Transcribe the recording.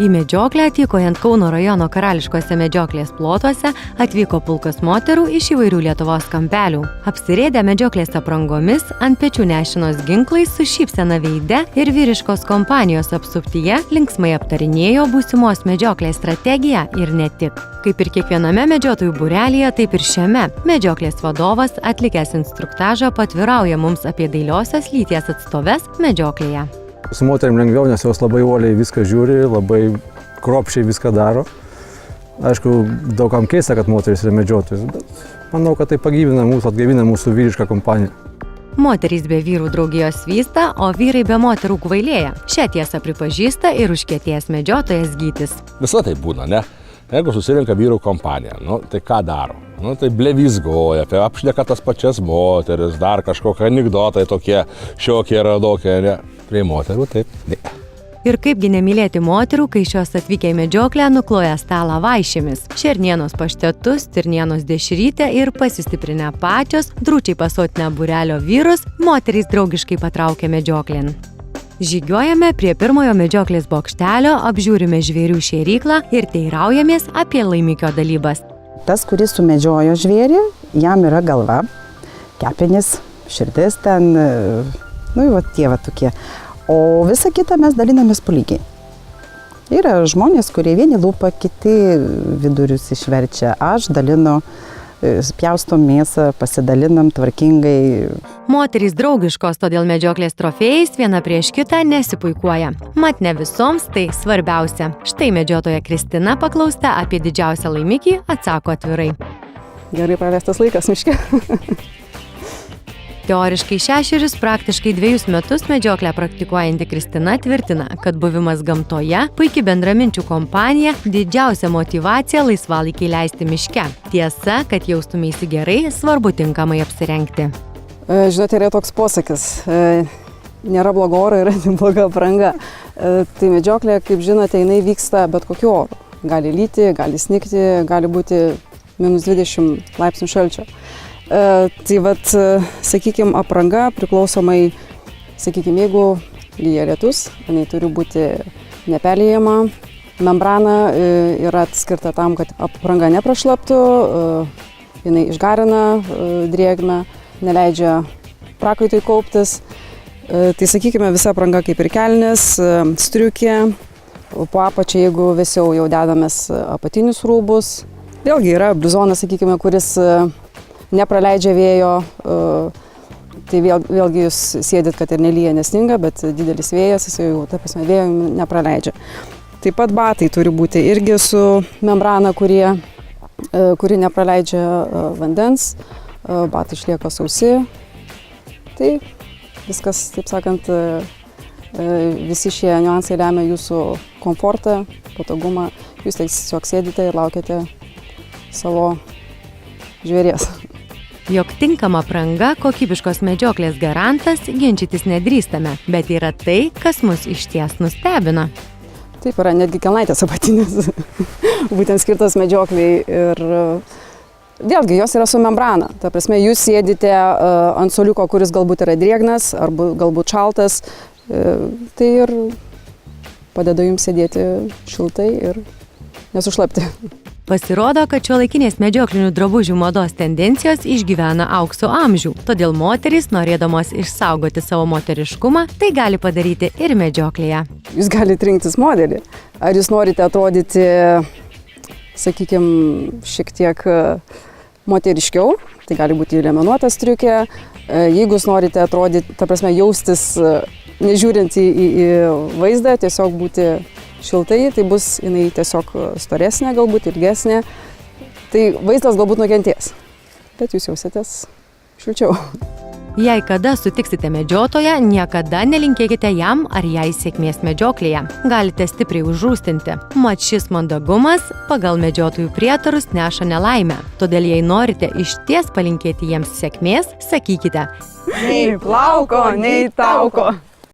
Į medžioklę tykojant Kauno rajono Karališkose medžioklės plotuose atvyko pulkas moterų iš įvairių Lietuvos kampelių. Apsirėdę medžioklės aprangomis, ant pečių nešinos ginklais su šypsena veide ir vyriškos kompanijos apsuptyje linksmai aptarinėjo būsimos medžioklės strategiją ir ne tik. Kaip ir kiekviename medžiotojų būrelyje, taip ir šiame medžioklės vadovas, atlikęs instruktažą, patvirauja mums apie dailiosios lyties atstoves medžioklėje. Su moterim lengviau, nes jos labai uoliai viską žiūri, labai kruopščiai viską daro. Aišku, daugam keista, kad moteris yra medžiotojas, bet manau, kad tai atgaivina mūsų vyrišką kompaniją. Moterys be vyrų draugijos vysta, o vyrai be moterų kvailėja. Šią tiesą pripažįsta ir užkietėjęs medžiotojas Gytis. Visada tai būna, ne? Jeigu susirinka vyrų kompanija, tai ką daro? Tai blevizgoja, apšneka tas pačias moteris, dar kažkokie anekdotai tokie, šiokie ir adokie, ne? Prie moterų taip, ne. Ir kaipgi nemylėti moterų, kai šios atvykę į medžioklę nukloja stalą vaišėmis. Šernienos paštetus, stirnienos dešrytę ir pasistiprinę pačios, drūčiai pasotinę būrelio vyrus, moterys draugiškai patraukia medžioklėn. Žygiuojame prie pirmojo medžioklės bokštelio, apžiūrime žvėrių šėryklą ir teiraujamės apie laimikio dalybas. Tas, kuris sumedžiojo žvėrį, jam yra galva, kepenys, širdis ten, tie tokie. O visą kitą mes dalinamės po lygiai. Yra žmonės, kurie vieni lupa, kiti vidurius išverčia. Aš dalinu, pjaustom mėsą, pasidalinam tvarkingai. Moterys draugiškos, todėl medžioklės trofėjais viena prieš kitą nesipuikuoja. Mat ne visoms tai svarbiausia. Štai medžiotoja Kristina paklausta apie didžiausią laimikį atsako atvirai. Gerai praleistas laikas miške. Teoriškai 6, praktiškai 2 metus medžioklę praktikuojanti Kristina tvirtina, kad buvimas gamtoje, puikiai bendraminčių kompanija, didžiausia motyvacija laisvalaikiai leisti miške. Tiesa, kad jaustumėsi gerai, svarbu tinkamai apsirengti. Žinote, yra toks posakis, nėra blogo oro, yra bloga apranga. Tai medžioklė, kaip žinote, jinai vyksta bet kokiu oru. Gali lyti, gali snigti, gali būti -20 laipsnių šalčio. Tai vat, sakykime, apranga priklausomai, sakykime, jeigu lyja lietus, jinai turi būti neperliejama, membrana yra skirta tam, kad apranga neprašlaptų, jinai išgarina drėgmę, neleidžia prakaitui kauptis. Tai sakykime, visa apranga kaip ir kelnės, striukė, po apačia, jeigu vėsiau jau dedamės apatinius rūbus. Vėlgi yra bliuzonas, sakykime, kuris nepraleidžia vėjo, tai vėlgi jūs sėdit, kad ir nelyja, nesninga, bet didelis vėjas, jis jau, vėjo nepraleidžia. Taip pat batai turi būti irgi su membrana, kuri nepraleidžia vandens, batai išlieka sausi. Tai viskas, taip sakant, visi šie niuansai lemia jūsų komfortą, patogumą. Jūs tiesiog sėdite ir laukiate savo žvėries. Jog tinkama apranga kokybiškos medžioklės garantas, ginčytis nedrįstame, bet yra tai, kas mus išties nustebino. Taip, yra netgi kelnaitės apatinės, būtent skirtas medžiokliai ir vėlgi jos yra su membrana. Ta prasme, jūs sėdite ant suoliuko, kuris galbūt yra drėgnas arba galbūt šaltas, tai ir padeda jums sėdėti šiltai ir nesušlapti. Pasirodo, kad šiuolaikinės medžioklinių drabužių mados tendencijos išgyvena aukso amžių, todėl moterys, norėdamos išsaugoti savo moteriškumą, tai gali padaryti ir medžioklėje. Jūs galite rinktis modelį. Ar jūs norite atrodyti, sakykime, šiek tiek moteriškiau, tai gali būti liemenuota striukė. Jeigu jūs norite atrodyti, ta prasme, jaustis, nežiūrint į vaizdą, tiesiog būti šiltai, tai bus jinai tiesiog storesnė, galbūt ilgesnė. Tai vaizdas galbūt nukentės, bet jūs jausitės šilčiau. Jei kada sutiksite medžiotoją, niekada nelinkėkite jam ar jai sėkmės medžioklėje. Galite stipriai užrūstinti. Mat šis mandagumas pagal medžiotojų prietarus neša nelaimę. Todėl jei norite išties palinkėti jiems sėkmės, sakykite: Nei plauko, nei tauko.